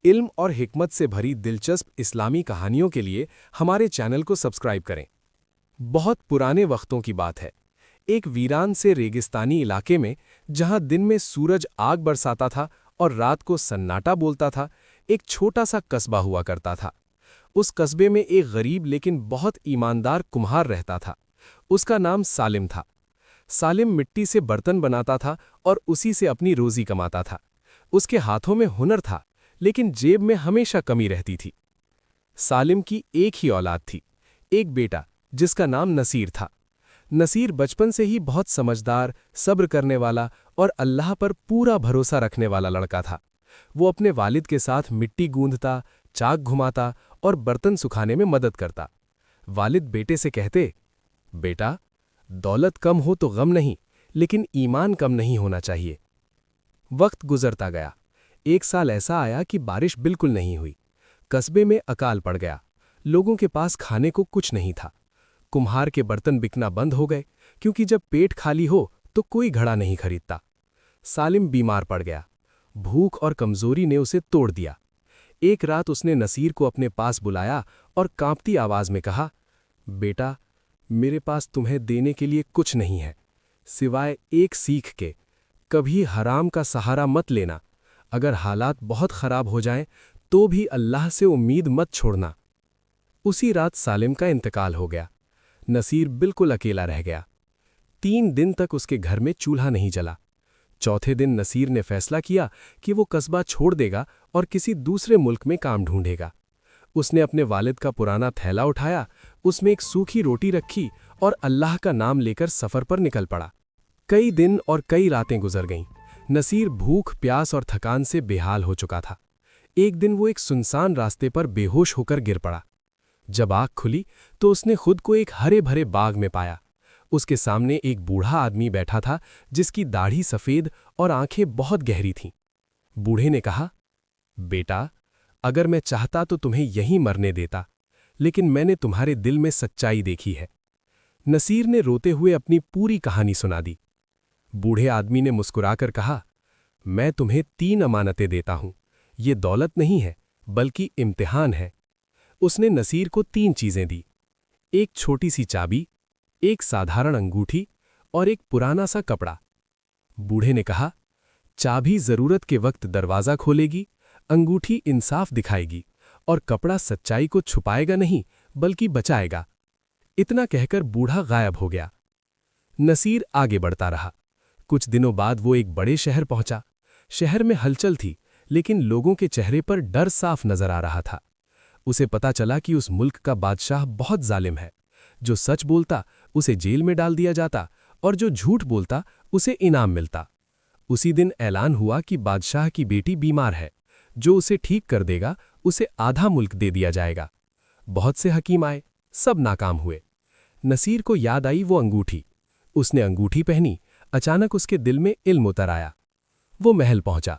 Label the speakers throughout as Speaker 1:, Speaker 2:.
Speaker 1: इल्म और हिकमत से भरी दिलचस्प इस्लामी कहानियों के लिए हमारे चैनल को सब्सक्राइब करें। बहुत पुराने वक्तों की बात है। एक वीरान से रेगिस्तानी इलाके में, जहां दिन में सूरज आग बरसाता था और रात को सन्नाटा बोलता था, एक छोटा सा कस्बा हुआ करता था। उस कस्बे में एक गरीब लेकिन बहुत ईमानदार कुम्हार रहता था। उसका नाम सालिम था। सालिम मिट्टी से बर्तन बनाता था और उसी से अपनी रोजी कमाता था। उसके हाथों में हुनर था, लेकिन जेब में हमेशा कमी रहती थी। सालिम की एक ही औलाद थी, एक बेटा जिसका नाम नसीर था। नसीर बचपन से ही बहुत समझदार, सब्र करने वाला और अल्लाह पर पूरा भरोसा रखने वाला लड़का था। वो अपने वालिद के साथ मिट्टी गूंधता, चाक घुमाता और बर्तन सुखाने में मदद करता। वालिद बेटे से कहते, बेटा, दौलत कम हो तो गम नहीं, लेकिन ईमान कम नहीं होना चाहिए। वक्त गुजरता गया। एक साल ऐसा आया कि बारिश बिल्कुल नहीं हुई। कस्बे में अकाल पड़ गया। लोगों के पास खाने को कुछ नहीं था। कुम्हार के बर्तन बिकना बंद हो गए, क्योंकि जब पेट खाली हो तो कोई घड़ा नहीं खरीदता। सालिम बीमार पड़ गया। भूख और कमजोरी ने उसे तोड़ दिया। एक रात उसने नसीर को अपने पास बुलाया और कांपती आवाज में कहा, बेटा, मेरे पास तुम्हें देने के लिए कुछ नहीं है, सिवाय एक सीख के, कभी हराम का सहारा मत लेना। अगर हालात बहुत खराब हो जाएं, तो भी अल्लाह से उम्मीद मत छोड़ना। उसी रात सालिम का इंतकाल हो गया। नसीर बिल्कुल अकेला रह गया। 3 दिन तक उसके घर में चूल्हा नहीं जला। चौथे दिन नसीर ने फैसला किया कि वो कस्बा छोड़ देगा और किसी दूसरे मुल्क में काम ढूंढेगा। उसने अपने वालिद का पुराना थैला उठाया, उसमें एक सूखी रोटी रखी और अल्लाह का नाम लेकर सफर पर निकल पड़ा। कई दिन और कई रातें गुजर गईं। नसीर भूख, प्यास और थकान से बेहाल हो चुका था। एक दिन वो एक सुनसान रास्ते पर बेहोश होकर गिर पड़ा। जब आँख खुली तो उसने खुद को एक हरे भरे बाग में पाया। उसके सामने एक बूढ़ा आदमी बैठा था, जिसकी दाढ़ी सफ़ेद और आंखें बहुत गहरी थीं। बूढ़े ने कहा, बेटा, अगर मैं चाहता तो तुम्हें यहीं मरने देता, लेकिन मैंने तुम्हारे दिल में सच्चाई देखी है। नसीर ने रोते हुए अपनी पूरी कहानी सुना दी। बूढ़े आदमी ने मुस्कुराकर कहा, मैं तुम्हें 3 अमानतें देता हूं। ये दौलत नहीं है, बल्कि इम्तिहान है। उसने नसीर को 3 चीजें दी, एक छोटी सी चाबी, एक साधारण अंगूठी और एक पुराना सा कपड़ा। बूढ़े ने कहा, चाबी जरूरत के वक्त दरवाजा खोलेगी, अंगूठी इंसाफ दिखाएगी और कपड़ा सच्चाई को छुपाएगा नहीं, बल्कि बचाएगा। इतना कहकर बूढ़ा गायब हो गया। नसीर आगे बढ़ता रहा। कुछ दिनों बाद वो एक बड़े शहर पहुंचा। शहर में हलचल थी, लेकिन लोगों के चेहरे पर डर साफ नजर आ रहा था। उसे पता चला कि उस मुल्क का बादशाह बहुत जालिम है। जो सच बोलता उसे जेल में डाल दिया जाता और जो झूठ बोलता उसे इनाम मिलता। उसी दिन ऐलान हुआ कि बादशाह की बेटी बीमार है। जो उसे ठीक कर देगा उसे आधा मुल्क दे दिया जाएगा। बहुत से हकीम आए, सब नाकाम हुए। नसीर को याद आई वो अंगूठी। उसने अंगूठी पहनी। अचानक उसके दिल में इल्म उतर आया। वो महल पहुंचा।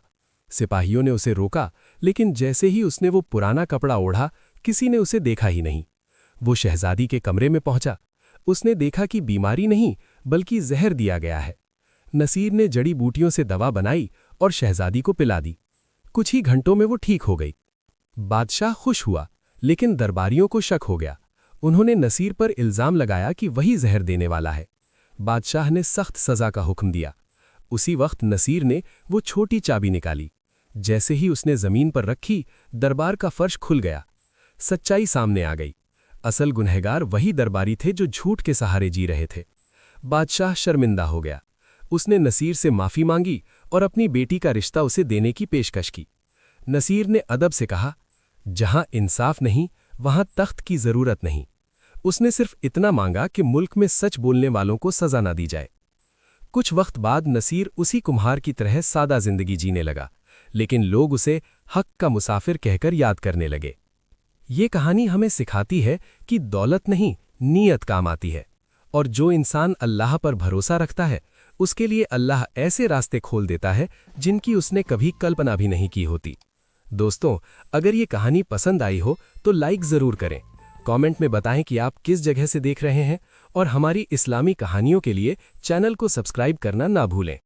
Speaker 1: सिपाहियों ने उसे रोका, लेकिन जैसे ही उसने वो पुराना कपड़ा ओढ़ा, किसी ने उसे देखा ही नहीं। वो शहजादी के कमरे में पहुंचा। उसने देखा कि बीमारी नहीं, बल्कि जहर दिया गया है। नसीर ने जड़ी बूटियों से दवा बनाई और शहजादी को पिला दी। कुछ ही घंटों में वो ठीक हो गई। बादशाह खुश हुआ, लेकिन दरबारियों को शक हो गया। उन्होंने नसीर पर इल्जाम लगाया कि वही जहर देने वाला है। बादशाह ने सख्त सजा का हुक्म दिया। उसी वक्त नसीर ने वो छोटी चाबी निकाली। जैसे ही उसने जमीन पर रखी, दरबार का फर्श खुल गया। सच्चाई सामने आ गई। असल गुनहगार वही दरबारी थे जो झूठ के सहारे जी रहे थे। बादशाह शर्मिंदा हो गया। उसने नसीर से माफी मांगी और अपनी बेटी का रिश्ता उसे देने की पेशकश की। नसीर ने अदब से कहा, जहां इंसाफ नहीं, वहां तख्त की जरूरत नहीं। उसने सिर्फ इतना मांगा कि मुल्क में सच बोलने वालों को सजा ना दी जाए। कुछ वक्त बाद नसीर उसी कुम्हार की तरह सादा जिंदगी जीने लगा, लेकिन लोग उसे हक का मुसाफिर कहकर याद करने लगे। ये कहानी हमें सिखाती है कि दौलत नहीं, नीयत काम आती है, और जो इंसान अल्लाह पर भरोसा रखता है, उसके लिए अल्लाह ऐसे रास्ते खोल देता है जिनकी उसने कभी कल्पना भी नहीं की होती। दोस्तों, अगर ये कहानी पसंद आई हो तो लाइक ज़रूर करें। कमेंट में बताएं कि आप किस जगह से देख रहे हैं, और हमारी इस्लामी कहानियों के लिए चैनल को सब्सक्राइब करना ना भूलें।